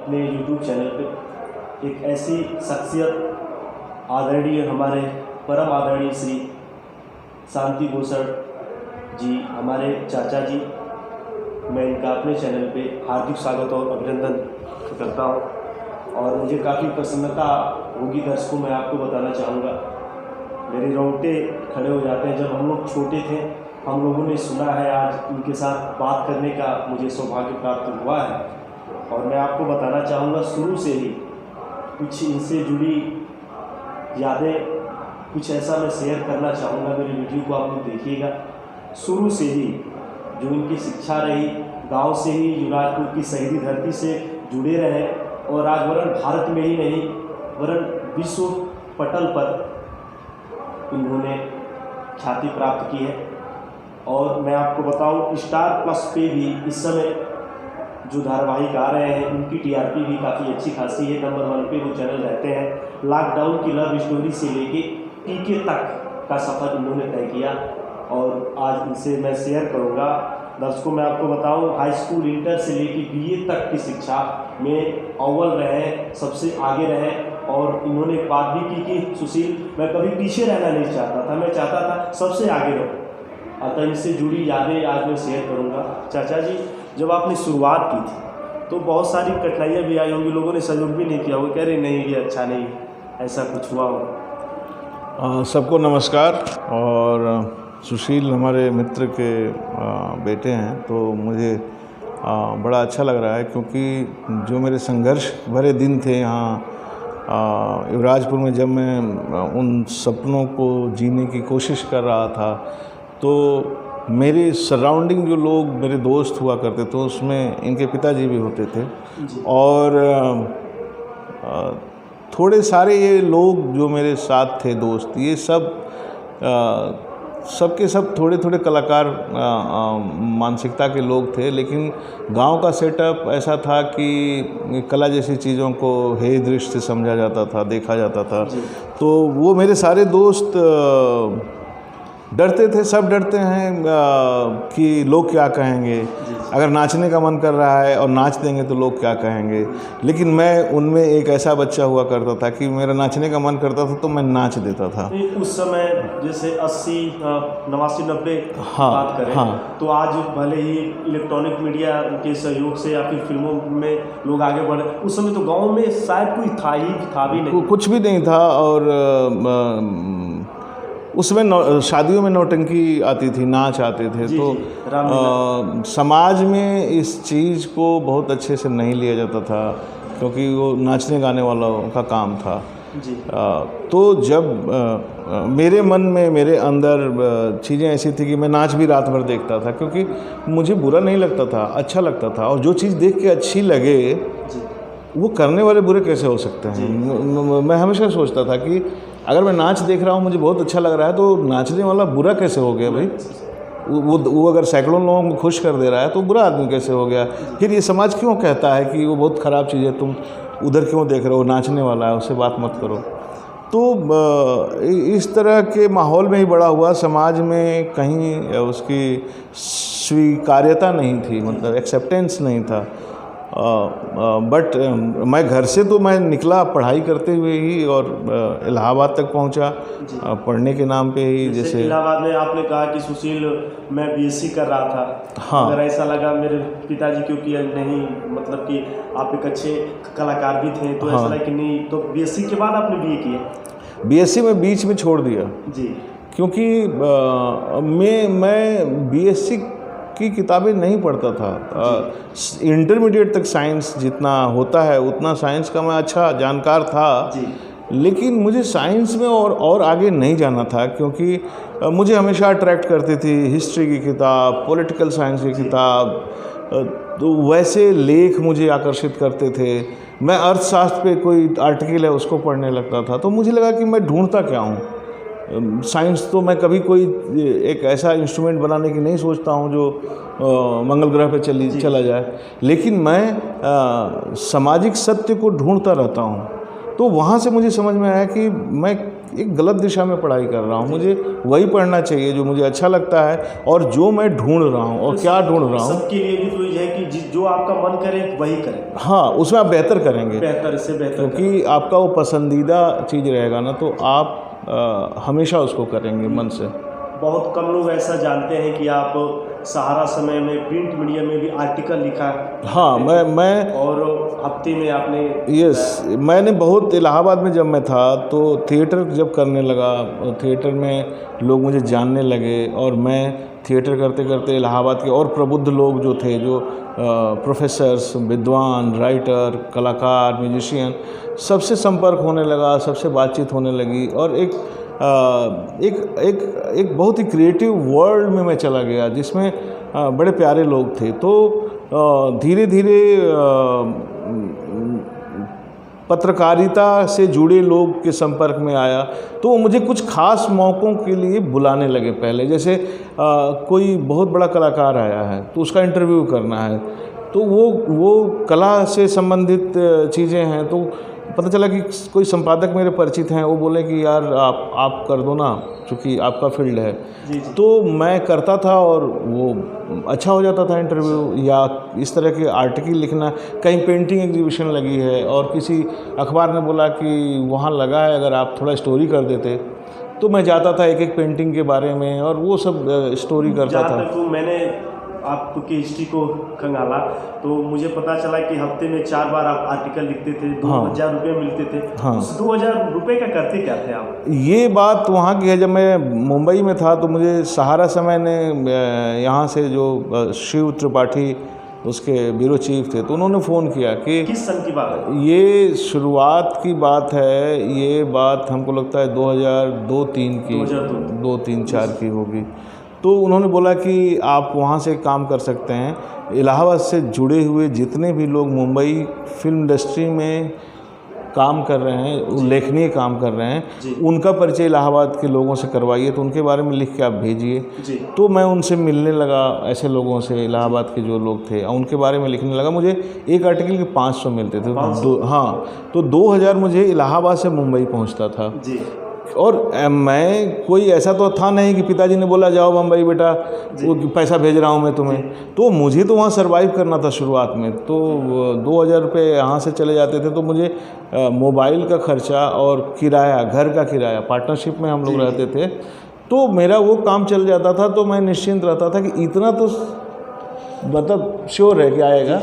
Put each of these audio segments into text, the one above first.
अपने YouTube channel पे एक ऐसी शख्सियत आदरणीय हमारे परम आदरणीय श्री शांति भूषण जी, हमारे चाचा जी, मैं इनका अपने चैनल पे हार्दिक स्वागत और अभिनंदन करता हूँ। और मुझे काफ़ी प्रसन्नता होगी दर्शकों, मैं आपको बताना चाहूँगा, मेरे रोंगटे खड़े हो जाते हैं। जब हम लोग छोटे थे, हम लोगों ने सुना है, आज उनके साथ बात करने का मुझे सौभाग्य प्राप्त हुआ है। और मैं आपको बताना चाहूँगा, शुरू से ही कुछ इनसे जुड़ी यादें, कुछ ऐसा मैं शेयर करना चाहूँगा। मेरी वीडियो को आप लोग देखिएगा। शुरू से ही जो इनकी शिक्षा रही, गांव से ही युवराजपुर की शहीदी धरती से जुड़े रहे और आज वरन भारत में ही नहीं वरन विश्व पटल पर इन्होंने ख्याति प्राप्त की है। और मैं आपको बताऊं, स्टार प्लस पे भी इस समय जो धारावाहिक आ रहे हैं उनकी टीआरपी भी काफ़ी अच्छी खासी है। नंबर 1 पे वो चैनल रहते हैं। लॉकडाउन की लव स्टोरी से लेके पीके तक का सफ़र इन्होंने तय किया और आज इनसे मैं शेयर करूँगा। दर्शकों, मैं आपको बताऊं, हाई स्कूल इंटर से लेके बीए तक की शिक्षा में अव्वल रहे, सबसे आगे रहे। और इन्होंने बात भी की कि सुशील, मैं कभी पीछे रहना नहीं चाहता था, मैं चाहता था सबसे आगे रहूं। अतः इनसे जुड़ी यादें आज मैं शेयर करूंगा। चाचा जी, जब आपने शुरुआत की थी तो बहुत सारी कठिनाइयाँ भी आई होंगी, लोगों ने सहयोग भी नहीं किया होगा, कह रहे नहीं ये अच्छा नहीं, ऐसा कुछ हुआ होगा? सबको नमस्कार। और सुशील हमारे मित्र के बेटे हैं, तो मुझे बड़ा अच्छा लग रहा है, क्योंकि जो मेरे संघर्ष भरे दिन थे यहाँ युवराजपुर में, जब मैं उन सपनों को जीने की कोशिश कर रहा था, तो मेरे सराउंडिंग जो लोग मेरे दोस्त हुआ करते थे, उसमें इनके पिताजी भी होते थे। और थोड़े सारे ये लोग जो मेरे साथ थे दोस्त, ये सब के सब थोड़े थोड़े कलाकार मानसिकता के लोग थे। लेकिन गांव का सेटअप ऐसा था कि कला जैसी चीज़ों को हेय दृष्टि से समझा जाता था, देखा जाता था। तो वो मेरे सारे दोस्त डरते थे, सब डरते हैं कि लोग क्या कहेंगे, अगर नाचने का मन कर रहा है और नाच देंगे तो लोग क्या कहेंगे। लेकिन मैं उनमें एक ऐसा बच्चा हुआ करता था कि मेरा नाचने का मन करता था तो मैं नाच देता था। उस समय जैसे 80, 89, 90 बात करें, तो आज भले ही इलेक्ट्रॉनिक मीडिया के सहयोग से या फिर फिल्मों में लोग आगे बढ़े, उस समय तो गाँव में शायद कोई था भी नहीं, कुछ भी नहीं था। और उसमें शादियों में नौटंकी आती थी, नाच आते थे। तो समाज में इस चीज़ को बहुत अच्छे से नहीं लिया जाता था, क्योंकि वो नाचने गाने वालों का काम था। तो जब मेरे मन में, मेरे अंदर चीज़ें ऐसी थी कि मैं नाच भी रात भर देखता था, क्योंकि मुझे बुरा नहीं लगता था, अच्छा लगता था। और जो चीज़ देख के अच्छी लगे, वो करने वाले बुरे कैसे हो सकते हैं। मैं हमेशा सोचता था कि अगर मैं नाच देख रहा हूँ, मुझे बहुत अच्छा लग रहा है, तो नाचने वाला बुरा कैसे हो गया भाई। वो अगर सैकड़ों लोगों को खुश कर दे रहा है तो बुरा आदमी कैसे हो गया। फिर ये समाज क्यों कहता है कि वो बहुत ख़राब चीज़ है, तुम उधर क्यों देख रहे हो, नाचने वाला है, उससे बात मत करो। तो इस तरह के माहौल में ही बड़ा हुआ। समाज में कहीं उसकी स्वीकार्यता नहीं थी, मतलब एक्सेप्टेंस नहीं था। बट मैं घर से तो मैं निकला पढ़ाई करते हुए ही, और इलाहाबाद तक पहुंचा पढ़ने के नाम पे ही। जैसे इलाहाबाद में आपने कहा कि सुशील मैं बीएससी कर रहा था। हाँ, अगर ऐसा लगा मेरे पिताजी, क्योंकि नहीं मतलब कि आप एक अच्छे कलाकार भी थे, तो ऐसा लगा कि नहीं, तो बीएससी के बाद आपने बीए किया? बीएससी में बीच में छोड़ दिया जी, क्योंकि मैं बीएससी की किताबें नहीं पढ़ता था। इंटरमीडिएट तक साइंस जितना होता है उतना साइंस का मैं अच्छा जानकार था जी। लेकिन मुझे साइंस में और आगे नहीं जाना था, क्योंकि मुझे हमेशा अट्रैक्ट करती थी हिस्ट्री की किताब, पॉलिटिकल साइंस की किताब, तो वैसे लेख मुझे आकर्षित करते थे। मैं अर्थशास्त्र पे कोई आर्टिकल है उसको पढ़ने लगता था। तो मुझे लगा कि मैं ढूंढता क्या हूँ। साइंस तो मैं कभी कोई एक ऐसा इंस्ट्रूमेंट बनाने की नहीं सोचता हूँ जो मंगल ग्रह पे चला जाए, लेकिन मैं सामाजिक सत्य को ढूंढता रहता हूँ। तो वहाँ से मुझे समझ में आया कि मैं एक गलत दिशा में पढ़ाई कर रहा हूँ। मुझे वही पढ़ना चाहिए जो मुझे अच्छा लगता है और जो मैं ढूंढ रहा हूँ। और क्या ढूंढ रहा हूँ, सबके लिए भी तो ये है कि जो आपका मन करे वही करें। हाँ, उसमें आप बेहतर करेंगे, बेहतर से बेहतर, क्योंकि आपका वो पसंदीदा चीज़ रहेगा ना, तो आप हमेशा उसको करेंगे मन से। बहुत कम लोग ऐसा जानते हैं कि आप सहारा समय में प्रिंट मीडिया में भी आर्टिकल लिखा। हाँ, मैं और हफ्ते में आपने मैंने बहुत, इलाहाबाद में जब मैं था तो थिएटर जब करने लगा, थिएटर में लोग मुझे जानने लगे और मैं थिएटर करते करते इलाहाबाद के और प्रबुद्ध लोग जो थे, जो प्रोफेसर्स, विद्वान, राइटर, कलाकार, म्यूजिशियन, सबसे संपर्क होने लगा, सबसे बातचीत होने लगी और एक बहुत ही क्रिएटिव वर्ल्ड में मैं चला गया जिसमें बड़े प्यारे लोग थे। तो धीरे धीरे पत्रकारिता से जुड़े लोग के संपर्क में आया, तो मुझे कुछ खास मौक़ों के लिए बुलाने लगे। पहले जैसे कोई बहुत बड़ा कलाकार आया है तो उसका इंटरव्यू करना है, तो वो कला से संबंधित चीज़ें हैं, तो पता चला कि कोई संपादक मेरे परिचित हैं, वो बोले कि यार आप कर दो ना, क्योंकि आपका फील्ड है। जी। तो मैं करता था और वो अच्छा हो जाता था इंटरव्यू। या इस तरह के आर्टिकल लिखना, कहीं पेंटिंग एग्जीबिशन लगी है और किसी अखबार ने बोला कि वहाँ लगा है, अगर आप थोड़ा स्टोरी कर देते, तो मैं जाता था एक एक पेंटिंग के बारे में और वो सब स्टोरी करता था। तो मैंने आपकी हिस्ट्री को खंगाला तो मुझे पता चला कि हफ्ते में 4 बार आप आर्टिकल लिखते थे, 2000 रुपये मिलते थे। हाँ। उस 2000 रुपये का करते क्या थे आप? ये बात वहाँ की है, जब मैं मुंबई में था तो मुझे सहारा समय ने यहाँ से जो शिव त्रिपाठी उसके ब्यूरो चीफ थे, तो उन्होंने फ़ोन किया कि किस सन की बात है? ये शुरुआत की बात है, ये बात हमको लगता है 2002-03 की, 2-3-4 की होगी। तो उन्होंने बोला कि आप वहाँ से काम कर सकते हैं, इलाहाबाद से जुड़े हुए जितने भी लोग मुंबई फिल्म इंडस्ट्री में काम कर रहे हैं, उल्लेखनीय काम कर रहे हैं, उनका परिचय इलाहाबाद के लोगों से करवाइए, तो उनके बारे में लिख के आप भेजिए। तो मैं उनसे मिलने लगा, ऐसे लोगों से, इलाहाबाद के जो लोग थे, उनके बारे में लिखने लगा। मुझे एक आर्टिकल के 500 मिलते थे। हाँ, तो 2000 मुझे इलाहाबाद से मुंबई पहुँचता था। और मैं कोई ऐसा तो था नहीं कि पिताजी ने बोला जाओ बम्बई बेटा, वो पैसा भेज रहा हूँ मैं तुम्हें। तो मुझे तो वहाँ सरवाइव करना था शुरुआत में। तो 2000 रुपये यहाँ से चले जाते थे, तो मुझे मोबाइल का खर्चा और किराया, घर का किराया, पार्टनरशिप में हम लोग रहते थे, तो मेरा वो काम चल जाता था। तो मैं निश्चिंत रहता था कि इतना तो मतलब श्योर है कि आएगा,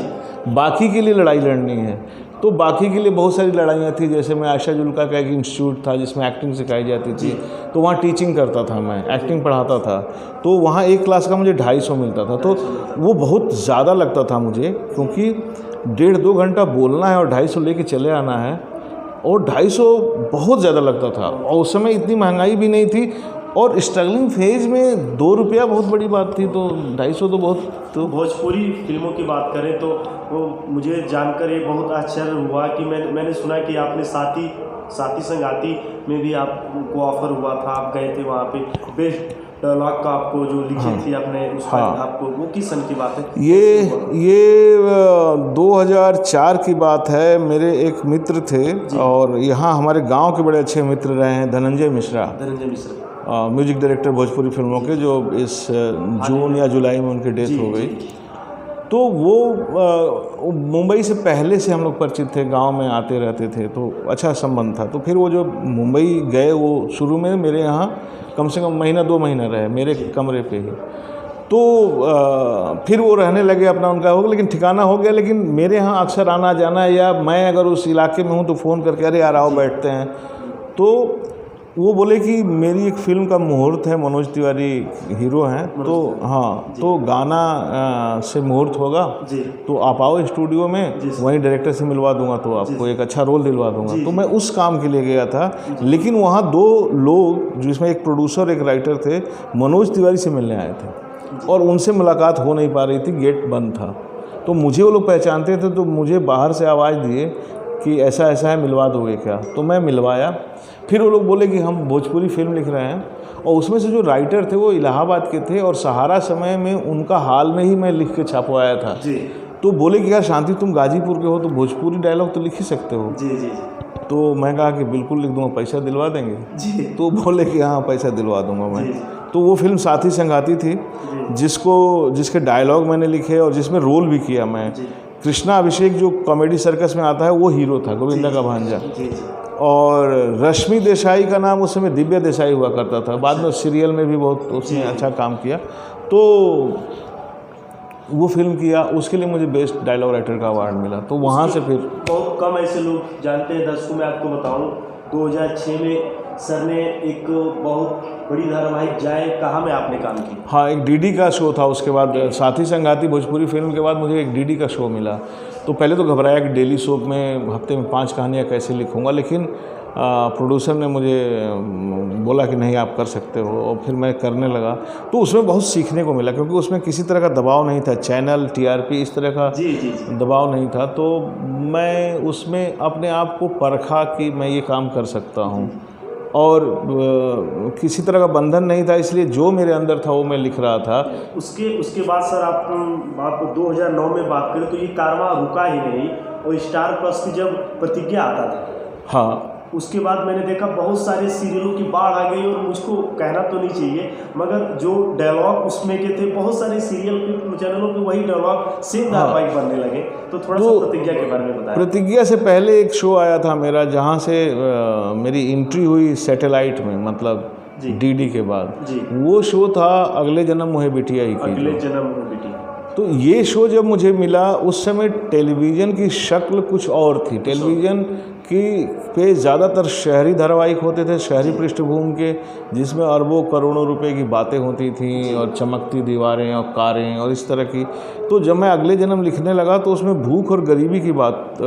बाकी के लिए लड़ाई लड़नी है। तो बाकी के लिए बहुत सारी लड़ाइयाँ थी, जैसे मैं आयशा जुल्का का एक इंस्टीट्यूट था जिसमें एक्टिंग सिखाई जाती थी, तो वहाँ टीचिंग करता था, मैं एक्टिंग पढ़ाता था। तो वहाँ एक क्लास का मुझे 250 मिलता था, तो वो बहुत ज़्यादा लगता था मुझे, क्योंकि 1.5-2 घंटा बोलना है और 250 लेके चले आना है, और 250 बहुत ज़्यादा लगता था। और उस समय इतनी महंगाई भी नहीं थी, और स्ट्रगलिंग फेज में 2 रुपया बहुत बड़ी बात थी, तो 250 तो बहुत। तो भोजपुरी फिल्मों की बात करें तो वो मुझे जानकर ये बहुत आश्चर्य हुआ कि मैंने सुना कि आपने साथी संगाती में भी आपको ऑफर हुआ था, आप गए थे वहाँ पे, बेस्ट डायलॉग का आपको जो लिखी थी आपने, उसका आपको, वो किस सन की बात है? ये 2004 की बात है। मेरे एक मित्र थे, और यहाँ हमारे गाँव के बड़े अच्छे मित्र रहे हैं, धनंजय मिश्रा, म्यूजिक डायरेक्टर भोजपुरी फिल्मों के, जो इस जून या जुलाई में उनकी डेथ हो गई। तो वो मुंबई से पहले से हम लोग परिचित थे, गांव में आते रहते थे, तो अच्छा संबंध था। तो फिर वो जो मुंबई गए, वो शुरू में मेरे यहाँ कम से कम 1-2 महीना रहे, मेरे कमरे पे ही। तो फिर वो रहने लगे, अपना उनका हो गया, लेकिन ठिकाना हो गया। लेकिन मेरे यहाँ अक्सर आना जाना, या मैं अगर उस इलाके में हूँ तो फ़ोन करके, अरे यार आओ बैठते हैं। तो वो बोले कि मेरी एक फ़िल्म का मुहूर्त है, मनोज तिवारी हीरो हैं, तो हाँ, तो गाना से मुहूर्त होगा, तो आप आओ स्टूडियो में, वहीं डायरेक्टर से मिलवा दूंगा, तो आपको एक अच्छा रोल दिलवा दूंगा। तो मैं उस काम के लिए गया था, लेकिन वहाँ 2 लोग, जिसमें एक प्रोड्यूसर एक राइटर थे, मनोज तिवारी से मिलने आए थे, और उनसे मुलाकात हो नहीं पा रही थी, गेट बंद था। तो मुझे वो लोग पहचानते थे, तो मुझे बाहर से आवाज़ दिए कि ऐसा ऐसा है, मिलवा दोगे क्या? तो मैं मिलवाया। फिर वो लोग बोले कि हम भोजपुरी फिल्म लिख रहे हैं, और उसमें से जो राइटर थे वो इलाहाबाद के थे, और सहारा समय में उनका हाल में ही मैं लिख के छपवाया था। तो बोले कि यार शांति, तुम गाजीपुर के हो तो भोजपुरी डायलॉग तो लिख ही सकते हो। तो मैं कहा कि बिल्कुल लिख दूँगा, पैसा दिलवा देंगे? जी तो बोले कि हाँ पैसा दिलवा दूँगा मैं। जी। तो वो फिल्म साथी संगाती थी, जिसके डायलॉग मैंने लिखे और जिसमें रोल भी किया मैं। जी कृष्णा अभिषेक जो कॉमेडी सर्कस में आता है वो हीरो था, गोविंदा का भांजा। जी जी और रश्मि देसाई का नाम उस समय दिव्या देसाई हुआ करता था, बाद में सीरियल में भी बहुत उसने अच्छा काम किया। तो वो फिल्म किया, उसके लिए मुझे बेस्ट डायलॉग राइटर का अवार्ड मिला। तो वहाँ से फिर बहुत कम ऐसे लोग जानते हैं। दर्शकों में आपको बताऊं, 2006 में सर ने एक बहुत बड़ी धारावाहिक जाए कहाँ में आपने काम किया। हाँ, एक डीडी का शो था। उसके बाद साथी संगाती भोजपुरी फिल्म के बाद मुझे एक डीडी का शो मिला। तो पहले तो घबराया कि डेली सोप में हफ्ते में 5 कहानियाँ कैसे लिखूँगा, लेकिन प्रोड्यूसर ने मुझे बोला कि नहीं आप कर सकते हो, और फिर मैं करने लगा। तो उसमें बहुत सीखने को मिला, क्योंकि उसमें किसी तरह का दबाव नहीं था, चैनल टीआरपी इस तरह का जी जी दबाव नहीं था। तो मैं उसमें अपने आप को परखा कि मैं ये काम कर सकता हूँ, और किसी तरह का बंधन नहीं था, इसलिए जो मेरे अंदर था वो मैं लिख रहा था। उसके बाद सर आप 2009 में बात करें तो ये कारवां रुका ही नहीं, और स्टार प्लस की जब प्रतिज्ञा आता था, हाँ, उसके बाद मैंने देखा बहुत सारे सीरियलों की बाढ़ आ गई। और मुझको कहना तो नहीं चाहिए, मगर जो डायलॉग उसमें के थे, बहुत सारे सीरियल पे चैनलों पे वही डायलॉग सेम धारावाहिक बनने लगे। तो थोड़ा सा प्रतिज्ञा के बारे में बताएं। प्रतिज्ञा से पहले एक शो आया था मेरा, जहाँ से मेरी एंट्री हुई सैटेलाइट में, मतलब डीडी के बाद। वो शो था अगले जन्म मोहे बिटिया ही की। अगले जन्म मोहे बिटिया। तो ये शो जब मुझे मिला, उस समय टेलीविज़न की शक्ल कुछ और थी। टेलीविज़न की पे ज़्यादातर शहरी धारावाहिक होते थे, शहरी पृष्ठभूमि के, जिसमें अरबों करोड़ों रुपए की बातें होती थी, और चमकती दीवारें और कारें और इस तरह की। तो जब मैं अगले जन्म लिखने लगा तो उसमें भूख और गरीबी की बात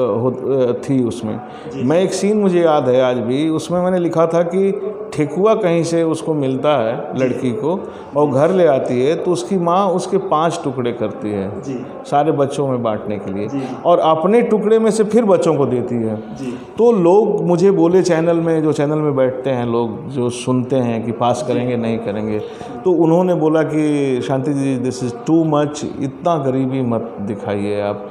थी उसमें। मैं एक सीन मुझे याद है आज भी, उसमें मैंने लिखा था कि ठेकुआ कहीं से उसको मिलता है लड़की को, और घर ले आती है, तो उसकी माँ उसके 5 टुकड़े करती है सारे बच्चों में बांटने के लिए, और अपने टुकड़े में से फिर बच्चों को देती है। तो लोग मुझे बोले, चैनल में बैठते हैं लोग जो सुनते हैं कि पास करेंगे नहीं करेंगे, तो उन्होंने बोला कि शांति जी दिस इज़ टू मच, इतना गरीबी मत दिखाइए आप,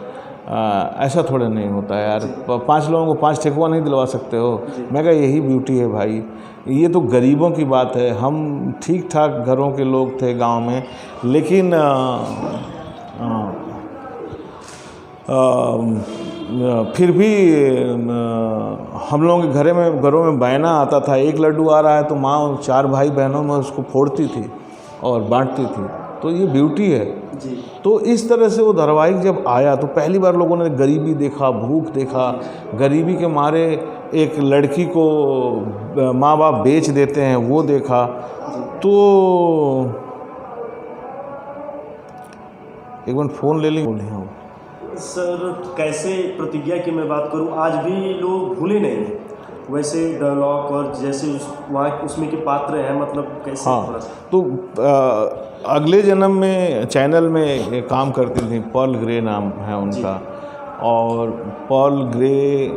ऐसा थोड़ा नहीं होता है यार, 5 लोगों को 5 ठेकुआ नहीं दिलवा सकते हो। मैं कहा यही ब्यूटी है भाई, ये तो गरीबों की बात है। हम ठीक ठाक घरों के लोग थे गांव में, लेकिन फिर भी हम लोगों के घरों में बहना आता था। एक लड्डू आ रहा है तो माँ 4 भाई बहनों में उसको फोड़ती थी और बांटती थी। तो ये ब्यूटी है। तो इस तरह से वो धारावाहिक जब आया तो पहली बार लोगों ने गरीबी देखा, भूख देखा, गरीबी के मारे एक लड़की को माँ बाप बेच देते हैं वो देखा। तो एक मिनट फ़ोन ले लें। बोले हाँ सर, कैसे प्रतिज्ञा की मैं बात करूं, आज भी लोग भूले नहीं हैं वैसे डायलॉग, और जैसे वहाँ उसमें के पात्र हैं, मतलब कैसे। हाँ, तो अगले जन्म में चैनल में काम करती थी, पर्ल ग्रे नाम है उनका, और पर्ल ग्रे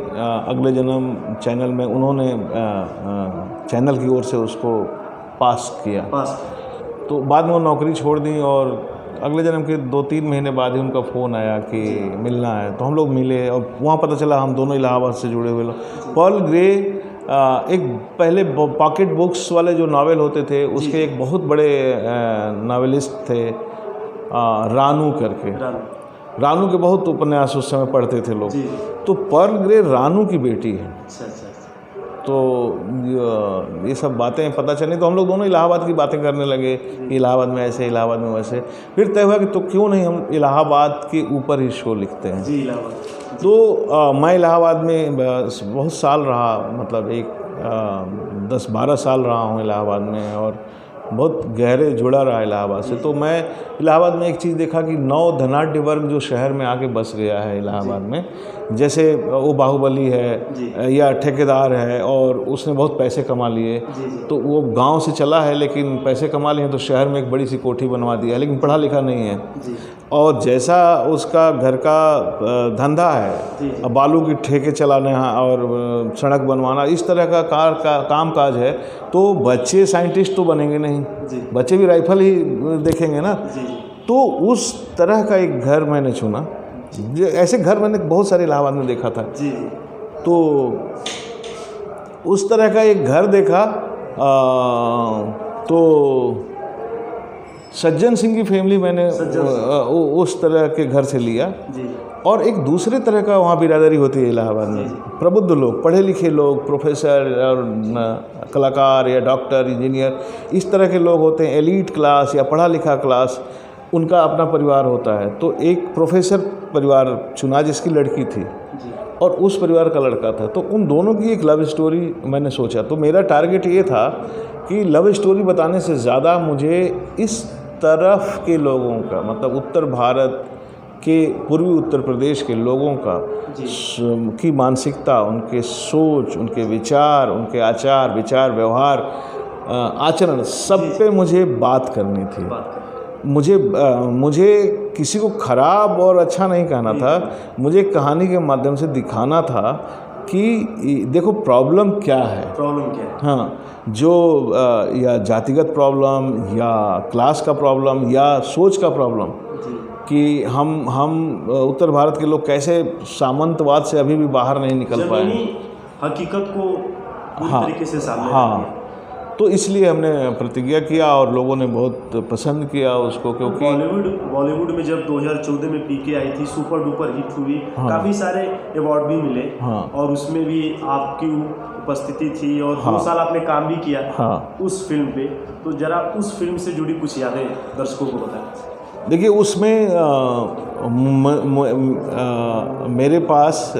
अगले जन्म चैनल में उन्होंने चैनल की ओर से उसको पास किया। तो बाद में वो नौकरी छोड़ दी, और अगले जन्म के 2-3 महीने बाद ही उनका फ़ोन आया कि मिलना है। तो हम लोग मिले, और वहाँ पता चला हम दोनों इलाहाबाद से जुड़े हुए लोग। पर्ल ग्रे एक पहले पॉकेट बुक्स वाले जो नावल होते थे उसके एक बहुत बड़े नावलिस्ट थे, रानू करके। रानू के बहुत उपन्यास उस समय पढ़ते थे लोग। तो पर्ल ग्रे रानू की बेटी है। तो ये सब बातें पता चली, तो हम लोग दोनों इलाहाबाद की बातें करने लगे, इलाहाबाद में ऐसे, इलाहाबाद में वैसे। फिर तय हुआ कि तो क्यों नहीं हम इलाहाबाद के ऊपर ही शो लिखते हैं। तो मैं इलाहाबाद में बहुत साल रहा, मतलब 10-12 साल रहा हूँ इलाहाबाद में, और बहुत गहरे जुड़ा रहा इलाहाबाद से। तो मैं इलाहाबाद में एक चीज़ देखा कि 9 धनाढ्य वर्ग जो शहर में आके बस गया है इलाहाबाद में, जैसे वो बाहुबली है या ठेकेदार है और उसने बहुत पैसे कमा लिए, तो वो गांव से चला है लेकिन पैसे कमा लिए, तो शहर में एक बड़ी सी कोठी बनवा दिया है, लेकिन पढ़ा लिखा नहीं है। और जैसा उसका घर का धंधा है, अब बालू की ठेके चलाने और सड़क बनवाना, इस तरह का काम काज है, तो बच्चे साइंटिस्ट तो बनेंगे नहीं, बच्चे भी राइफल ही देखेंगे ना। तो उस तरह का एक घर मैंने चुना। ऐसे घर मैंने बहुत सारे इलाहाबाद में देखा था। तो उस तरह का एक घर देखा। तो सज्जन सिंह की फैमिली मैंने उस तरह के घर से लिया। जी। और एक दूसरे तरह का वहाँ बिरादरी होती है इलाहाबाद में, प्रबुद्ध लोग, पढ़े लिखे लोग, प्रोफेसर और कलाकार या डॉक्टर, इंजीनियर, इस तरह के लोग होते हैं। एलीट क्लास या पढ़ा लिखा क्लास, उनका अपना परिवार होता है। तो एक प्रोफेसर परिवार चुना जिसकी लड़की थी और उस परिवार का लड़का था। तो उन दोनों की एक लव स्टोरी मैंने सोचा। तो मेरा टारगेट ये था कि लव स्टोरी बताने से ज़्यादा मुझे इस तरफ के लोगों का, मतलब उत्तर भारत के, पूर्वी उत्तर प्रदेश के लोगों का की मानसिकता, उनके सोच, उनके विचार, उनके आचार विचार, व्यवहार, आचरण, सब पे मुझे बात करनी थी। मुझे किसी को ख़राब और अच्छा नहीं कहना था, मुझे कहानी के माध्यम से दिखाना था कि देखो प्रॉब्लम क्या है। हाँ, जो या जातिगत प्रॉब्लम या क्लास का प्रॉब्लम या सोच का प्रॉब्लम, कि हम उत्तर भारत के लोग कैसे सामंतवाद से अभी भी बाहर नहीं निकल पाए, हकीकत को पूरी तरीके से सामने। हाँ, तो इसलिए हमने प्रतिज्ञा किया और लोगों ने बहुत पसंद किया उसको। क्योंकि बॉलीवुड में जब 2014 में पीके आई थी, सुपर डुपर हिट हुई, काफ़ी सारे अवार्ड भी मिले। और उसमें भी आपकी उपस्थिति थी और 2 साल आपने काम भी किया उस फिल्म पे। तो ज़रा उस फिल्म से जुड़ी कुछ यादें दर्शकों को बताएं। देखिए, उसमें मेरे पास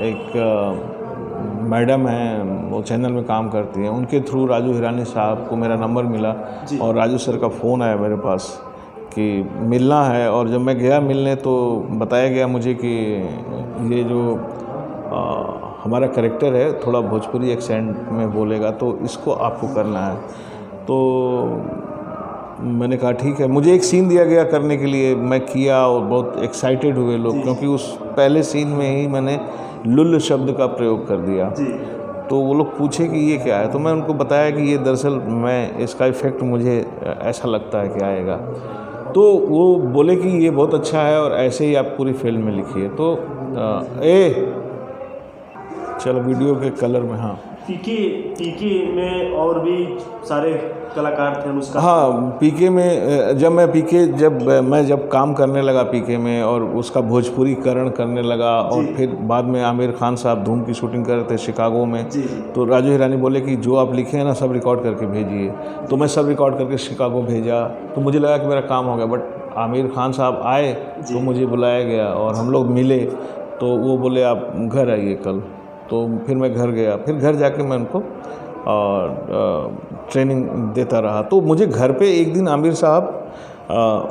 एक मैडम हैं, वो चैनल में काम करती हैं, उनके थ्रू राजू हिरानी साहब को मेरा नंबर मिला और राजू सर का फ़ोन आया मेरे पास कि मिलना है। और जब मैं गया मिलने तो बताया गया मुझे कि ये जो हमारा कैरेक्टर है थोड़ा भोजपुरी एक्सेंट में बोलेगा, तो इसको आपको करना है। तो मैंने कहा ठीक है। मुझे एक सीन दिया गया करने के लिए, मैं किया और बहुत एक्साइटेड हुए लोग, क्योंकि उस पहले सीन में ही मैंने लुल्ल शब्द का प्रयोग कर दिया। तो वो लोग पूछे कि ये क्या है, तो मैं उनको बताया कि ये दरअसल इसका इफ़ेक्ट मुझे ऐसा लगता है कि आएगा। तो वो बोले कि ये बहुत अच्छा है और ऐसे ही आप पूरी फिल्म में लिखिए। तो चलो वीडियो के कलर में। हाँ, पीके में और भी सारे कलाकार थे उसका। हाँ, पीके में जब मैं काम करने लगा पीके में और उसका भोजपुरीकरण करने लगा, और फिर बाद में आमिर खान साहब धूम की शूटिंग कर रहे थे शिकागो में। तो राजू हिरानी बोले कि जो आप लिखे हैं ना सब रिकॉर्ड करके भेजिए। तो मैं सब रिकॉर्ड करके शिकागो भेजा। तो मुझे लगा कि मेरा काम हो गया, बट आमिर खान साहब आए तो मुझे बुलाया गया और हम लोग मिले। तो वो बोले आप घर आइए कल। तो फिर मैं घर गया, फिर घर जाके मैं उनको ट्रेनिंग देता रहा। तो मुझे घर पे एक दिन आमिर साहब,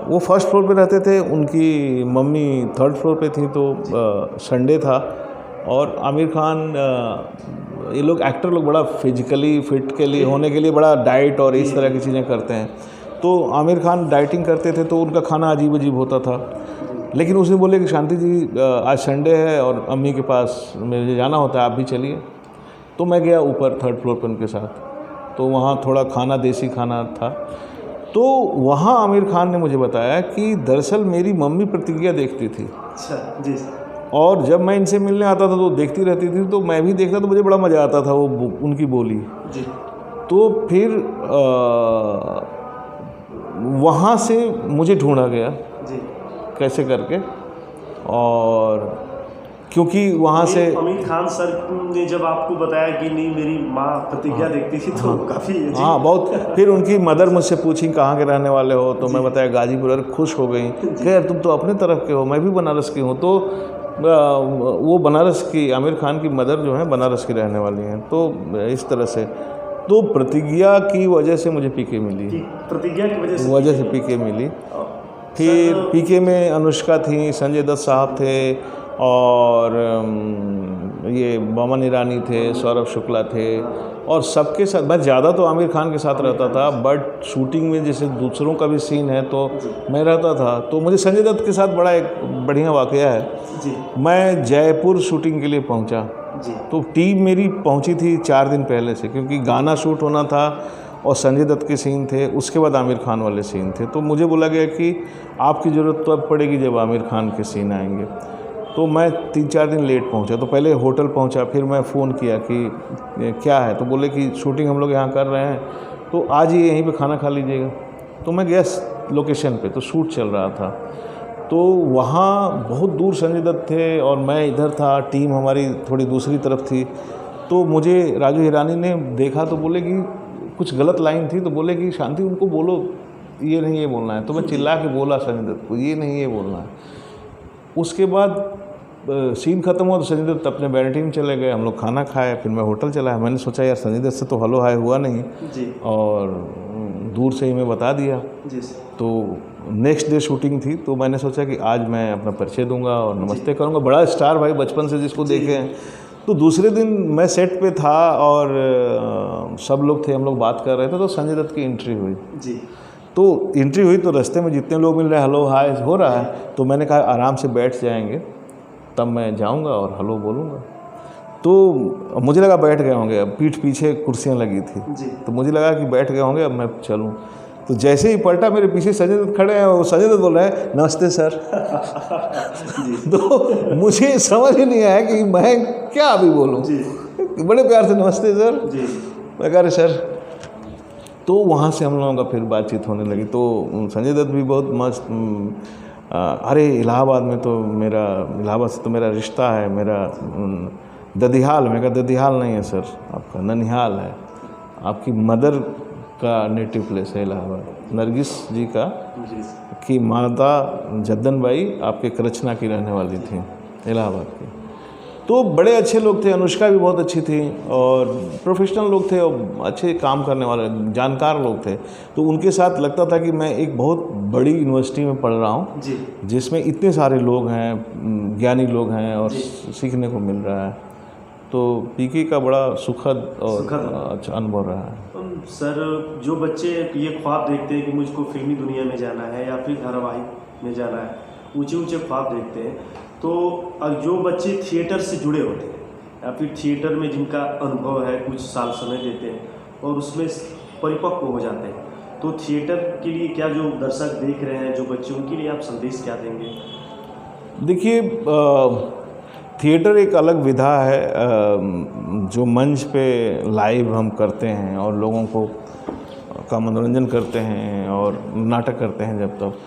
वो फर्स्ट फ्लोर पे रहते थे, उनकी मम्मी थर्ड फ्लोर पे थी। तो संडे था और आमिर खान, ये लोग एक्टर लोग बड़ा फिजिकली फिट के लिए होने के लिए बड़ा डाइट और इस तरह की चीज़ें करते हैं। तो आमिर खान डाइटिंग करते थे, तो उनका खाना अजीब अजीब होता था। लेकिन उसने बोले कि शांति जी आज संडे है और अम्मी के पास मुझे जाना होता है, आप भी चलिए। तो मैं गया ऊपर थर्ड फ्लोर पर उनके साथ। तो वहाँ थोड़ा खाना, देसी खाना था। तो वहाँ आमिर खान ने मुझे बताया कि दरअसल मेरी मम्मी प्रतिज्ञा देखती थी। अच्छा जी। और जब मैं इनसे मिलने आता था तो देखती रहती थी, तो मैं भी देखता, तो मुझे बड़ा मज़ा आता था वो उनकी बोली जी। तो फिर वहाँ से मुझे ढूंढा गया जी, कैसे करके। और क्योंकि वहाँ से आमिर खान सर ने जब आपको बताया कि नहीं मेरी माँ प्रतिज्ञा देखती थी, तो काफ़ी बहुत। फिर उनकी मदर मुझसे पूछी कहाँ के रहने वाले हो, तो मैं बताया गाजीपुर। अरे खुश हो गई, खैर तुम तो अपने तरफ के हो, मैं भी बनारस की हूँ। तो वो बनारस की, आमिर खान की मदर जो है बनारस की रहने वाली हैं। तो इस तरह से तो प्रतिज्ञा की वजह से मुझे पीके मिली, प्रतिज्ञा की वजह से पीके मिली। फिर पीके में अनुष्का थी, संजय दत्त साहब थे, और ये बमन ईरानी थे, सौरभ शुक्ला थे, और सबके साथ। मैं ज़्यादा तो आमिर खान के साथ रहता था, बट शूटिंग में जैसे दूसरों का भी सीन है तो मैं रहता था। तो मुझे संजय दत्त के साथ बड़ा एक बढ़िया वाकया है जी। मैं जयपुर शूटिंग के लिए पहुंचा जी। तो टीम मेरी पहुंची थी 4 दिन पहले से, क्योंकि गाना शूट होना था और संजय दत्त के सीन थे, उसके बाद आमिर खान वाले सीन थे। तो मुझे बोला गया कि आपकी ज़रूरत तो अब पड़ेगी जब आमिर खान के सीन आएंगे। तो मैं 3-4 दिन लेट पहुंचा। तो पहले होटल पहुंचा, फिर मैं फ़ोन किया कि क्या है, तो बोले कि शूटिंग हम लोग यहाँ कर रहे हैं, तो आज ही यहीं पे खाना खा लीजिएगा। तो मैं गया लोकेशन पे, तो शूट चल रहा था। तो वहाँ बहुत दूर संजय दत्त थे और मैं इधर था, टीम हमारी थोड़ी दूसरी तरफ थी। तो मुझे राजू हिरानी ने देखा तो बोले कि कुछ गलत लाइन थी, तो बोले कि शांति उनको बोलो ये नहीं ये बोलना है। तो मैं चिल्ला के बोला संजय दत्त को, ये नहीं ये बोलना है। उसके बाद सीन ख़त्म हुआ तो संजय दत्त अपने बैठने में चले गए, हम लोग खाना खाए, फिर मैं होटल चला। मैंने सोचा यार संजय दत्त से तो हलो हाय हुआ नहीं जी। और दूर से ही मैं बता दिया जी। तो नेक्स्ट डे शूटिंग थी, तो मैंने सोचा कि आज मैं अपना परिचय दूंगा और नमस्ते करूंगा। बड़ा स्टार भाई बचपन से जिसको देखे हैं। तो दूसरे दिन मैं सेट पे था और सब लोग थे, हम लोग बात कर रहे थे, तो संजय दत्त की एंट्री हुई जी। तो एंट्री हुई तो रास्ते में जितने लोग मिल रहे हैं हेलो हाय हो रहा है, तो मैंने कहा आराम से बैठ जाएंगे तब मैं जाऊंगा और हेलो बोलूँगा। तो मुझे लगा बैठ गए होंगे, अब पीठ पीछे कुर्सियाँ लगी थी जी। तो मुझे लगा कि बैठ गए होंगे, अब मैं चलूँ। तो जैसे ही पलटा मेरे पीछे संजय दत्त खड़े हैं और संजय दत्त बोल रहे हैं नमस्ते सर। तो मुझे समझ ही नहीं आया कि मैं क्या अभी बोलूँ। बड़े प्यार से नमस्ते सर जी। मैं कह रहे सर। तो वहाँ से हम लोगों का फिर बातचीत होने लगी। तो संजय दत्त भी बहुत मस्त, अरे इलाहाबाद में तो मेरा, इलाहाबाद से तो मेरा रिश्ता है, मेरा ददिहाल। मैं कहा ददिहाल नहीं है सर, आपका ननिहाल है, आपकी मदर का नेटिव प्लेस है इलाहाबाद। नरगिस जी का की माता जद्दन बाई आपके करचना की रहने वाली थी इलाहाबाद की। तो बड़े अच्छे लोग थे, अनुष्का भी बहुत अच्छी थी और प्रोफेशनल लोग थे और अच्छे काम करने वाले जानकार लोग थे। तो उनके साथ लगता था कि मैं एक बहुत बड़ी यूनिवर्सिटी में पढ़ रहा हूँ जिसमें इतने सारे लोग हैं, ज्ञानी लोग हैं और सीखने को मिल रहा है। तो पीके का बड़ा सुखद और अच्छा अनुभव रहा है। सर जो बच्चे ये ख्वाब देखते हैं कि मुझको फिल्मी दुनिया में जाना है या फिर धारावाहिक में जाना है, ऊंचे ऊंचे ख्वाब देखते हैं, तो जो बच्चे थिएटर से जुड़े होते हैं या फिर थिएटर में जिनका अनुभव है, कुछ साल समय देते हैं और उसमें परिपक्व हो जाते हैं, तो थिएटर के लिए क्या जो दर्शक देख रहे हैं, जो बच्चे, उनके लिए आप संदेश क्या देंगे? देखिए थिएटर एक अलग विधा है जो मंच पे लाइव हम करते हैं और लोगों को का मनोरंजन करते हैं और नाटक करते हैं जब तक।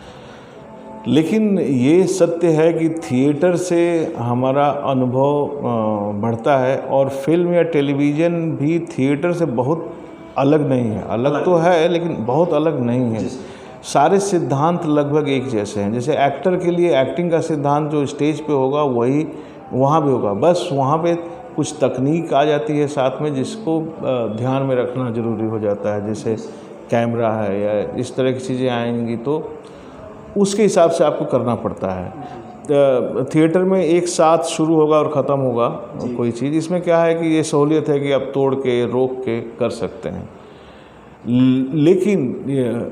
लेकिन ये सत्य है कि थिएटर से हमारा अनुभव बढ़ता है और फिल्म या टेलीविज़न भी थिएटर से बहुत अलग नहीं है। अलग तो है लेकिन बहुत अलग नहीं है। सारे सिद्धांत लगभग एक जैसे हैं। जैसे एक्टर के लिए एक्टिंग का सिद्धांत जो स्टेज पे होगा वही वहाँ भी होगा, बस वहाँ पे कुछ तकनीक आ जाती है साथ में जिसको ध्यान में रखना ज़रूरी हो जाता है। जैसे कैमरा है या इस तरह की चीज़ें आएंगी तो उसके हिसाब से आपको करना पड़ता है। थिएटर में एक साथ शुरू होगा और ख़त्म होगा कोई चीज़। इसमें क्या है कि ये सहूलियत है कि आप तोड़ के रोक के कर सकते हैं। लेकिन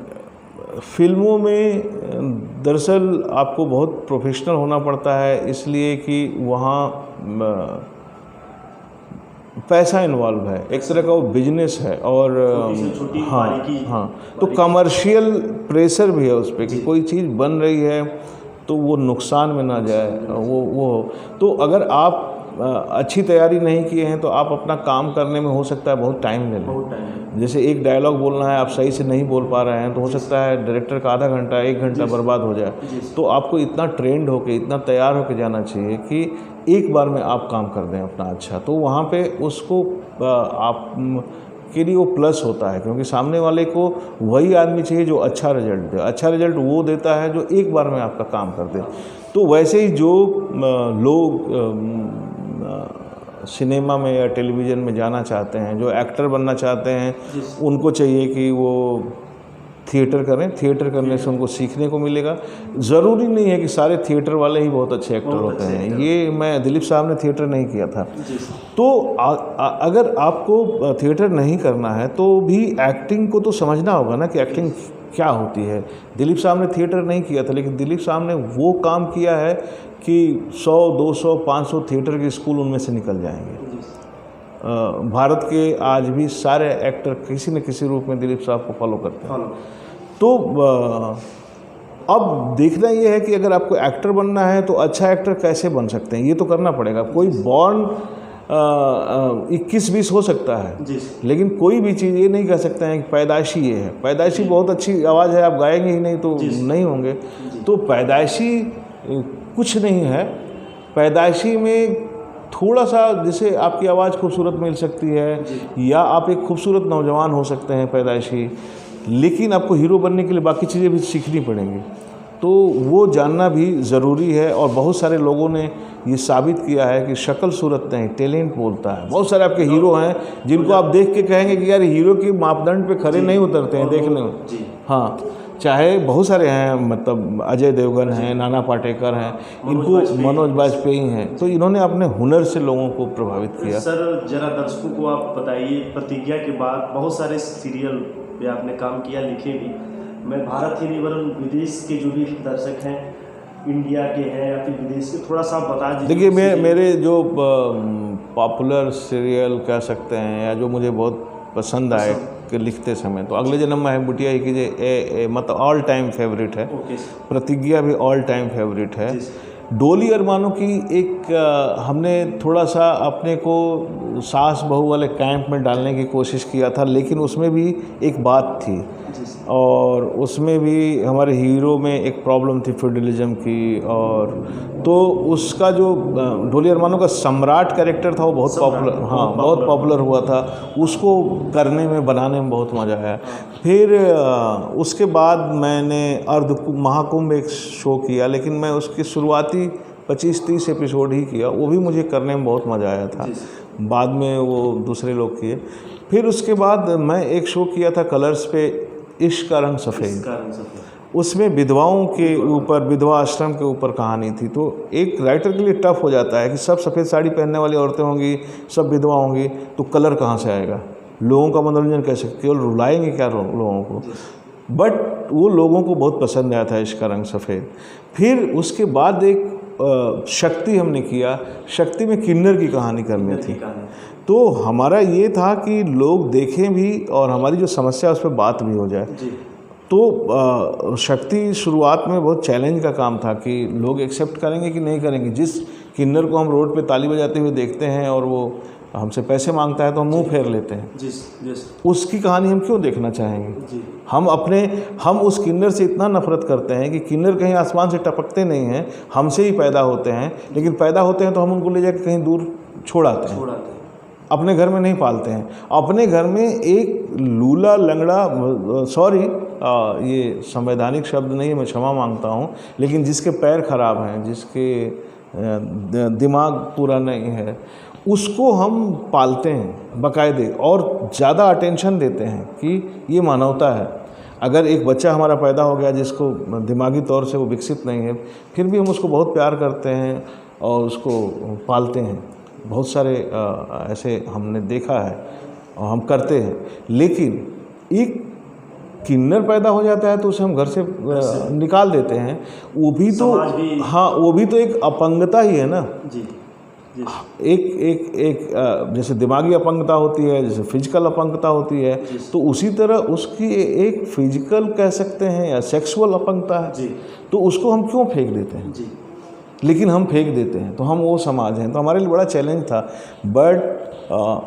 फिल्मों में दरअसल आपको बहुत प्रोफेशनल होना पड़ता है, इसलिए कि वहाँ पैसा इन्वॉल्व है, एक तरह का वो बिजनेस है और हाँ तो कमर्शियल प्रेशर भी है उस पर कि कोई चीज़ बन रही है तो वो नुकसान में ना जाए। वो तो अगर आप अच्छी तैयारी नहीं किए हैं तो आप अपना काम करने में हो सकता है बहुत टाइम ले लें। जैसे एक डायलॉग बोलना है, आप सही से नहीं बोल पा रहे हैं तो हो सकता है डायरेक्टर का आधा घंटा 1 घंटा बर्बाद हो जाए। तो आपको इतना ट्रेंड होके, इतना तैयार होके जाना चाहिए कि एक बार में आप काम कर दें अपना अच्छा। तो वहाँ पे उसको आप के लिए वो प्लस होता है, क्योंकि सामने वाले को वही आदमी चाहिए जो अच्छा रिजल्ट दे। अच्छा रिजल्ट वो देता है जो एक बार में आपका काम कर दे। तो वैसे ही जो लोग सिनेमा में या टेलीविज़न में जाना चाहते हैं, जो एक्टर बनना चाहते हैं, उनको चाहिए कि वो थिएटर करें। थिएटर करने से उनको सीखने को मिलेगा। ज़रूरी नहीं है कि सारे थिएटर वाले ही बहुत अच्छे एक्टर होते हैं। ये मैं दिलीप साहब ने थिएटर नहीं किया था। तो अगर आपको थिएटर नहीं करना है तो भी एक्टिंग को तो समझना होगा ना कि एक्टिंग क्या होती है। दिलीप साहब ने थिएटर नहीं किया था, लेकिन दिलीप साहब ने वो काम किया है कि 100, 200, 500 थिएटर के स्कूल उनमें से निकल जाएंगे। भारत के आज भी सारे एक्टर किसी न किसी रूप में दिलीप साहब को फॉलो करते हैं। तो अब देखना ये है कि अगर आपको एक्टर बनना है तो अच्छा एक्टर कैसे बन सकते हैं, ये तो करना पड़ेगा। कोई बॉर्न 21-20 हो सकता है, जी लेकिन कोई भी चीज़ ये नहीं कह सकते हैं कि पैदाइशी ये है। पैदाइशी बहुत अच्छी आवाज़ है, आप गाएंगे ही नहीं तो नहीं होंगे। तो पैदाइशी कुछ नहीं है। पैदाइशी में थोड़ा सा, जैसे आपकी आवाज़ खूबसूरत मिल सकती है या आप एक खूबसूरत नौजवान हो सकते हैं पैदाइशी, लेकिन आपको हीरो बनने के लिए बाकी चीज़ें भी सीखनी पड़ेंगी। तो वो जानना भी ज़रूरी है। और बहुत सारे लोगों ने ये साबित किया है कि शक्ल सूरत नहीं, टैलेंट बोलता है। बहुत सारे आपके हीरो हैं जिनको आप देख के कहेंगे कि यार हीरो की मापदंड पे खरे नहीं उतरते हैं देखने में। हाँ, चाहे बहुत सारे हैं, मतलब अजय देवगन हैं, नाना पाटेकर हैं, इनको मनोज बाजपेयी हैं, तो इन्होंने अपने हुनर से लोगों को प्रभावित किया। सर जरा दर्शकों को आप बताइए, प्रतिज्ञा के बाद बहुत सारे सीरियल पे आपने काम किया, लिखे भी। मैं भारत ही नहीं वरन विदेश के जो भी दर्शक हैं, इंडिया के हैं या फिर विदेश के, थोड़ा सा बता दीजिए। देखिए, मेरे जो पॉपुलर सीरियल कह सकते हैं या जो मुझे बहुत पसंद आए कि लिखते समय, तो अगले जन्म में है बुटिया ही कीजिए, मतलब ऑल टाइम फेवरेट है। प्रतिज्ञा भी ऑल टाइम फेवरेट है। डोली अरमानों की एक हमने थोड़ा सा अपने को सास बहू वाले कैंप में डालने की कोशिश किया था, लेकिन उसमें भी एक बात थी और उसमें भी हमारे हीरो में एक प्रॉब्लम थी फिडलिज्म की। और तो उसका जो डोली अरमानों का सम्राट कैरेक्टर था वो बहुत पॉपुलर, हाँ बहुत पॉपुलर हुआ था। उसको करने में, बनाने में बहुत मज़ा आया। फिर उसके बाद मैंने अर्ध महाकुंभ एक शो किया, लेकिन मैं उसकी शुरुआती 25-30 एपिसोड ही किया, वो भी मुझे करने में बहुत मज़ा आया था। बाद में वो दूसरे लोग किए। फिर उसके बाद मैं एक शो किया था कलर्स पे, इश्क का रंग सफ़ेद। उसमें विधवाओं के ऊपर, विधवा आश्रम के ऊपर कहानी थी। तो एक राइटर के लिए टफ हो जाता है कि सब सफ़ेद साड़ी पहनने वाली औरतें होंगी, सब विधवा होंगी, तो कलर कहाँ से आएगा, लोगों का मनोरंजन कैसे, केवल रुलाएंगे क्या लोगों को। बट वो लोगों को बहुत पसंद आया था इश्क का रंग सफ़ेद। फिर उसके बाद एक शक्ति हमने किया। शक्ति में किन्नर की कहानी करनी थी, तो हमारा ये था कि लोग देखें भी और हमारी जो समस्या है उस पर बात भी हो जाए। तो शक्ति शुरुआत में बहुत चैलेंज का काम था कि लोग एक्सेप्ट करेंगे कि नहीं करेंगे। जिस किन्नर को हम रोड पे ताली बजाते हुए देखते हैं और वो हमसे पैसे मांगता है तो हम मुंह फेर लेते हैं, उसकी कहानी हम क्यों देखना चाहेंगे। हम उस किन्नर से इतना नफरत करते हैं कि किन्नर कहीं आसमान से टपकते नहीं हैं, हमसे ही पैदा होते हैं, लेकिन पैदा होते हैं तो हम उनको ले जाकर कहीं दूर छोड़ आते हैं, अपने घर में नहीं पालते हैं। अपने घर में एक लूला लंगड़ा, सॉरी ये संवैधानिक शब्द नहीं है, मैं क्षमा मांगता हूँ, लेकिन जिसके पैर खराब हैं, जिसके दिमाग पूरा नहीं है, उसको हम पालते हैं बाकायदे और ज़्यादा अटेंशन देते हैं कि ये मानवता है। अगर एक बच्चा हमारा पैदा हो गया जिसको दिमागी तौर से वो विकसित नहीं है, फिर भी हम उसको बहुत प्यार करते हैं और उसको पालते हैं। बहुत सारे ऐसे हमने देखा है और हम करते हैं। लेकिन एक किन्नर पैदा हो जाता है तो उसे हम घर से निकाल देते हैं। वो भी तो, हाँ, वो भी तो एक अपंगता ही है ना। एक जैसे दिमागी अपंगता होती है, जैसे फिजिकल अपंगता होती है, तो उसी तरह उसकी एक फिजिकल कह सकते हैं या सेक्सुअल अपंगता है। तो उसको हम क्यों फेंक देते हैं, लेकिन हम फेंक देते हैं। तो हम वो समाज हैं। तो हमारे लिए बड़ा चैलेंज था, बट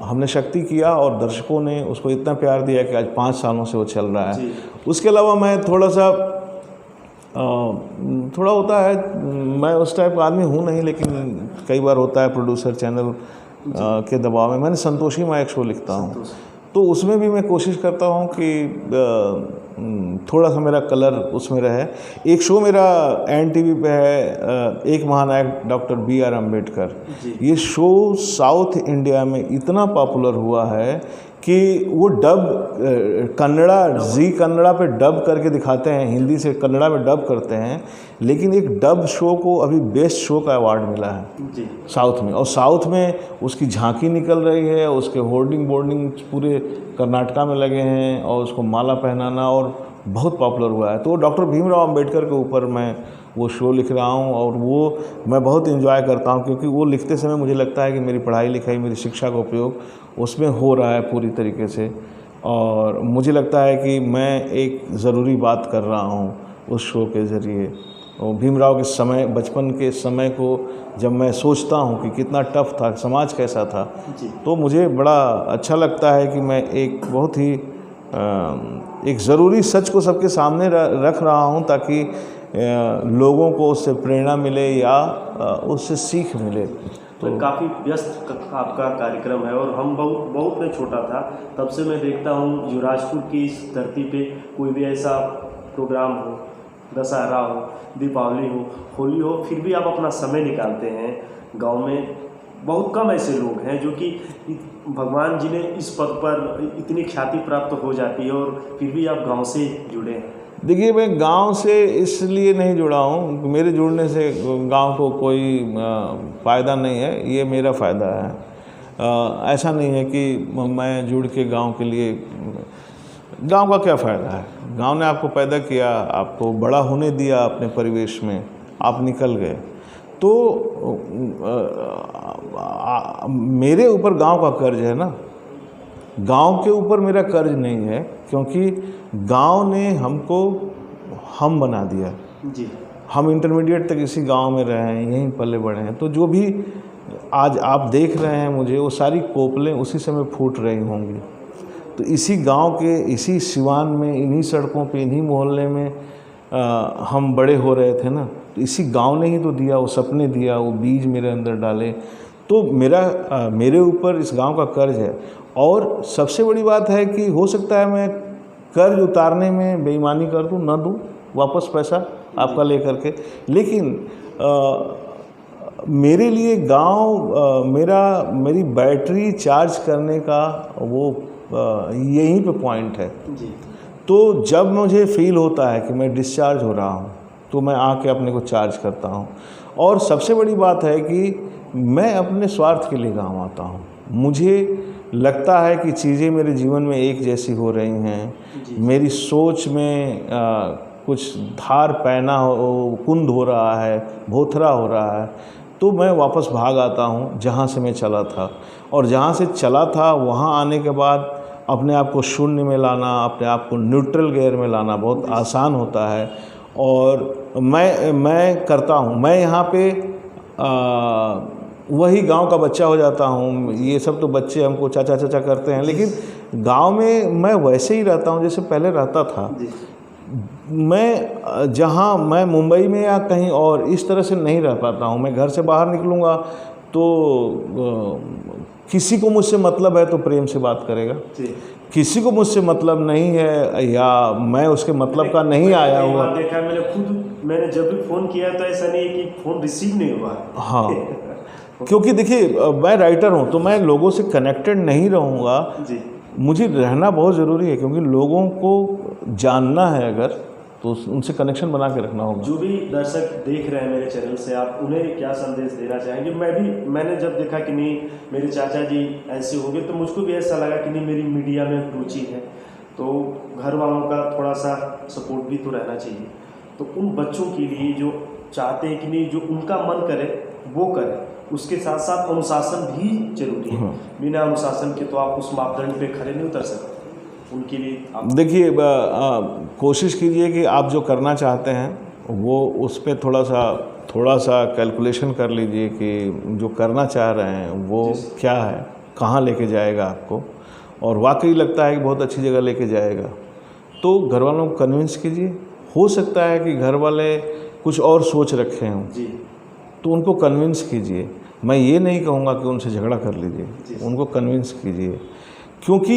हमने शक्ति किया और दर्शकों ने उसको इतना प्यार दिया कि आज 5 सालों से वो चल रहा है। उसके अलावा मैं थोड़ा होता है, मैं उस टाइप का आदमी हूँ नहीं, लेकिन कई बार होता है प्रोड्यूसर चैनल के दबाव में। मैंने संतोषी में एक शो लिखता हूँ, तो उसमें भी मैं कोशिश करता हूँ कि थोड़ा सा मेरा कलर उसमें रहे। एक शो मेरा NTV पे है, एक महानायक डॉक्टर BR अम्बेडकर। ये शो साउथ इंडिया में इतना पॉपुलर हुआ है कि वो डब कन्नड़ा पे डब करके दिखाते हैं, हिंदी से कन्नड़ा में डब करते हैं। लेकिन एक डब शो को अभी बेस्ट शो का अवार्ड मिला है साउथ में, और साउथ में उसकी झांकी निकल रही है, उसके होर्डिंग बोर्डिंग पूरे कर्नाटका में लगे हैं और उसको माला पहनाना, और बहुत पॉपुलर हुआ है। तो डॉक्टर भीमराव अम्बेडकर के ऊपर मैं वो शो लिख रहा हूँ और वो मैं बहुत एंजॉय करता हूँ, क्योंकि वो लिखते समय मुझे लगता है कि मेरी पढ़ाई लिखाई, मेरी शिक्षा का उपयोग उसमें हो रहा है पूरी तरीके से, और मुझे लगता है कि मैं एक ज़रूरी बात कर रहा हूँ उस शो के ज़रिए। और भीमराव के समय, बचपन के समय को जब मैं सोचता हूँ कि कितना टफ था, समाज कैसा था, जी। तो मुझे बड़ा अच्छा लगता है कि मैं एक बहुत ही एक ज़रूरी सच को सबके सामने रख रहा हूँ, ताकि लोगों को उससे प्रेरणा मिले या उससे सीख मिले। तो काफ़ी व्यस्त आपका कार्यक्रम है, और हम बहुत मैं छोटा था तब से मैं देखता हूँ युवराजपुर की इस धरती पे कोई भी ऐसा प्रोग्राम हो, दशहरा हो, दीपावली हो, होली हो, फिर भी आप अपना समय निकालते हैं। गांव में बहुत कम ऐसे लोग हैं जो कि भगवान जी ने इस पद पर इतनी ख्याति प्राप्त हो जाती है और फिर भी आप गांव से जुड़े हैं। देखिए, मैं गांव से इसलिए नहीं जुड़ा हूँ, मेरे जुड़ने से गांव को कोई फ़ायदा नहीं है, ये मेरा फ़ायदा है। ऐसा नहीं है कि मैं जुड़ के गांव के लिए, गांव का क्या फ़ायदा है? गांव ने आपको पैदा किया, आपको बड़ा होने दिया अपने परिवेश में, आप निकल गए, तो मेरे ऊपर गांव का कर्ज है ना, गांव के ऊपर मेरा कर्ज नहीं है, क्योंकि गांव ने हमको हम बना दिया। जी। हम इंटरमीडिएट तक इसी गांव में रहे हैं, यहीं पले बढ़े हैं, तो जो भी आज आप देख रहे हैं मुझे, वो सारी कोपलें उसी समय फूट रही होंगी। तो इसी गांव के, इसी सिवान में, इन्हीं सड़कों पे, इन्हीं मोहल्ले में हम बड़े हो रहे थे ना, तो इसी गांव ने ही तो दिया, वो सपने दिया, वो बीज मेरे अंदर डाले। तो मेरे ऊपर इस गांव का कर्ज है। और सबसे बड़ी बात है कि हो सकता है मैं कर्ज उतारने में बेईमानी कर दूं, ना दूं वापस पैसा आपका लेकर के, लेकिन मेरे लिए गांव मेरी बैटरी चार्ज करने का वो यहीं पे पॉइंट है। जी। तो जब मुझे फील होता है कि मैं डिस्चार्ज हो रहा हूँ, तो मैं आके अपने को चार्ज करता हूँ। और सबसे बड़ी बात है कि मैं अपने स्वार्थ के लिए गाँव आता हूँ। मुझे लगता है कि चीज़ें मेरे जीवन में एक जैसी हो रही हैं, मेरी सोच में कुछ धार पैना हो, कुंद हो रहा है, भोथरा हो रहा है, तो मैं वापस भाग आता हूँ जहाँ से मैं चला था। और जहाँ से चला था वहाँ आने के बाद अपने आप को शून्य में लाना, अपने आप को न्यूट्रल गियर में लाना बहुत आसान होता है। और मैं करता हूँ, मैं यहाँ पे वही गांव का बच्चा हो जाता हूँ। ये सब तो बच्चे हमको चाचा चाचा करते हैं, लेकिन गांव में मैं वैसे ही रहता हूँ जैसे पहले रहता था। मैं मुंबई में या कहीं और इस तरह से नहीं रह पाता हूँ। मैं घर से बाहर निकलूँगा तो किसी को मुझसे मतलब है तो प्रेम से बात करेगा, किसी को मुझसे मतलब नहीं है या मैं उसके मतलब का नहीं आया हुआ। देखा मैंने जब भी फ़ोन किया तो ऐसा नहीं है कि फ़ोन रिसीव नहीं हुआ। हाँ, क्योंकि देखिए मैं राइटर हूँ, तो मैं लोगों से कनेक्टेड नहीं रहूँगा। मुझे रहना बहुत ज़रूरी है, क्योंकि लोगों को जानना है अगर, तो उनसे कनेक्शन बना के रखना होगा। जो भी दर्शक देख रहे हैं मेरे चैनल से, आप उन्हें क्या संदेश देना चाहेंगे? मैंने जब देखा कि नहीं मेरे चाचा जी ऐसे हो गए, तो मुझको भी ऐसा लगा कि नहीं मेरी मीडिया में रुचि है, तो घर वालों का थोड़ा सा सपोर्ट भी तो रहना चाहिए। तो उन बच्चों के लिए जो चाहते हैं कि नहीं, जो उनका मन करे वो करे, उसके साथ साथ अनुशासन भी जरूरी है। बिना अनुशासन के तो आप उस मापदंड पे खड़े नहीं उतर सकते। उनके लिए आप देखिए, कोशिश कीजिए कि आप जो करना चाहते हैं वो उस पर थोड़ा सा कैलकुलेशन कर लीजिए कि जो करना चाह रहे हैं वो क्या है, कहाँ लेके जाएगा आपको, और वाकई लगता है कि बहुत अच्छी जगह लेके जाएगा, तो घर वालों को कन्विंस कीजिए। हो सकता है कि घर वाले कुछ और सोच रखे हों, तो उनको कन्विंस कीजिए। मैं ये नहीं कहूँगा कि उनसे झगड़ा कर लीजिए, उनको कन्विंस कीजिए, क्योंकि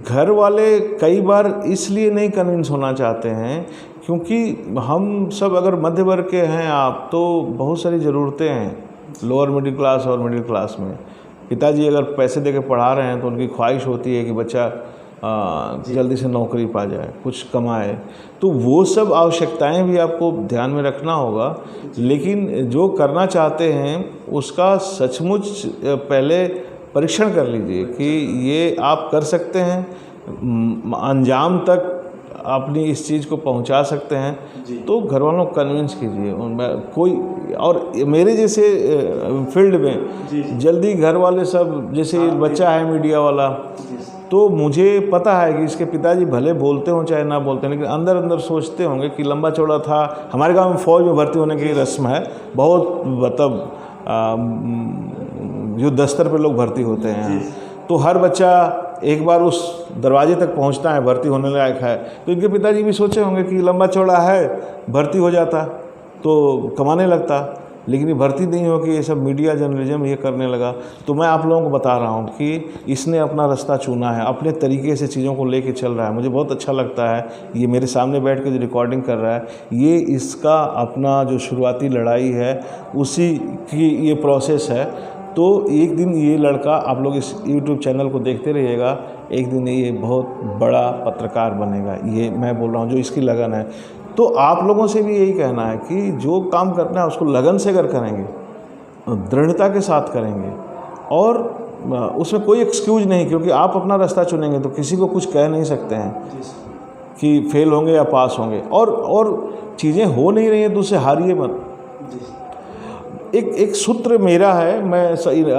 घर वाले कई बार इसलिए नहीं कन्विंस होना चाहते हैं क्योंकि हम सब अगर मध्य वर्ग के हैं आप, तो बहुत सारी ज़रूरतें हैं लोअर मिडिल क्लास और मिडिल क्लास में। पिताजी अगर पैसे देके पढ़ा रहे हैं तो उनकी ख्वाहिश होती है कि बच्चा जल्दी से नौकरी पा जाए, कुछ कमाए, तो वो सब आवश्यकताएं भी आपको ध्यान में रखना होगा। लेकिन जो करना चाहते हैं उसका सचमुच पहले परीक्षण कर लीजिए कि ये आप कर सकते हैं, अंजाम तक अपनी इस चीज़ को पहुंचा सकते हैं, तो घर वालों को कन्विंस कीजिए। कोई और मेरे जैसे फील्ड में जल्दी घर वाले सब, जैसे बच्चा है मीडिया वाला, तो मुझे पता है कि इसके पिताजी भले बोलते हों चाहे ना बोलते हों, लेकिन अंदर अंदर सोचते होंगे कि लंबा चौड़ा था। हमारे गांव में फ़ौज में भर्ती होने की रस्म है, बहुत मतलब युद्ध स्तर पे लोग भर्ती होते हैं। तो हर बच्चा एक बार उस दरवाजे तक पहुंचता है, भर्ती होने लायक है। तो इनके पिताजी भी सोचे होंगे कि लंबा चौड़ा है, भर्ती हो जाता तो कमाने लगता, लेकिन ये भर्ती नहीं हो कि ये सब मीडिया जर्नलिज्म ये करने लगा। तो मैं आप लोगों को बता रहा हूँ कि इसने अपना रास्ता चुना है, अपने तरीके से चीज़ों को लेके चल रहा है। मुझे बहुत अच्छा लगता है, ये मेरे सामने बैठ के जो रिकॉर्डिंग कर रहा है, ये इसका अपना जो शुरुआती लड़ाई है उसी की ये प्रोसेस है। तो एक दिन ये लड़का, आप लोग इस YouTube चैनल को देखते रहिएगा, एक दिन ये बहुत बड़ा पत्रकार बनेगा। ये मैं बोल रहा हूँ, जो इसकी लगन है। तो आप लोगों से भी यही कहना है कि जो काम करना है उसको लगन से अगर करेंगे, दृढ़ता के साथ करेंगे, और उसमें कोई एक्सक्यूज नहीं, क्योंकि आप अपना रास्ता चुनेंगे तो किसी को कुछ कह नहीं सकते हैं कि फेल होंगे या पास होंगे। और चीज़ें हो नहीं रही हैं तो उससे हारिए मत। एक सूत्र मेरा है, मैं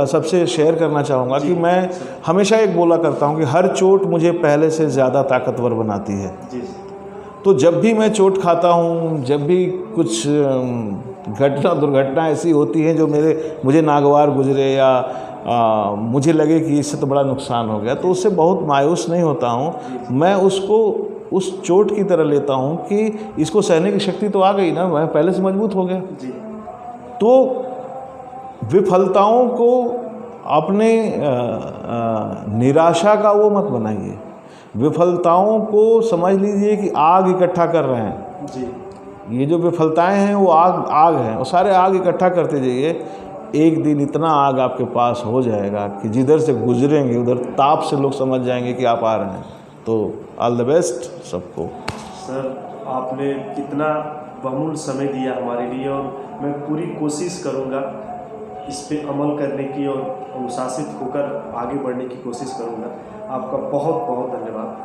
सबसे शेयर करना चाहूँगा कि मैं हमेशा एक बोला करता हूँ कि हर चोट मुझे पहले से ज़्यादा ताकतवर बनाती है। तो जब भी मैं चोट खाता हूँ, जब भी कुछ दुर्घटना ऐसी होती है जो मुझे नागवार गुजरे या मुझे लगे कि इससे तो बड़ा नुकसान हो गया, तो उससे बहुत मायूस नहीं होता हूँ। मैं उसको उस चोट की तरह लेता हूँ कि इसको सहने की शक्ति तो आ गई ना, मैं पहले से मजबूत हो गया। तो विफलताओं को अपने निराशा का वो मत बनाइए। विफलताओं को समझ लीजिए कि आग इकट्ठा कर रहे हैं जी। ये जो विफलताएं हैं वो आग हैं, और सारे आग इकट्ठा करते जाइए। एक दिन इतना आग आपके पास हो जाएगा कि जिधर से गुजरेंगे उधर ताप से लोग समझ जाएंगे कि आप आ रहे हैं। तो ऑल द बेस्ट सबको। सर, आपने कितना बहुमूल्य समय दिया हमारे लिए, और मैं पूरी कोशिश करूँगा इस पे अमल करने की और अनुशासित होकर आगे बढ़ने की कोशिश करूँगा। आपका बहुत बहुत धन्यवाद।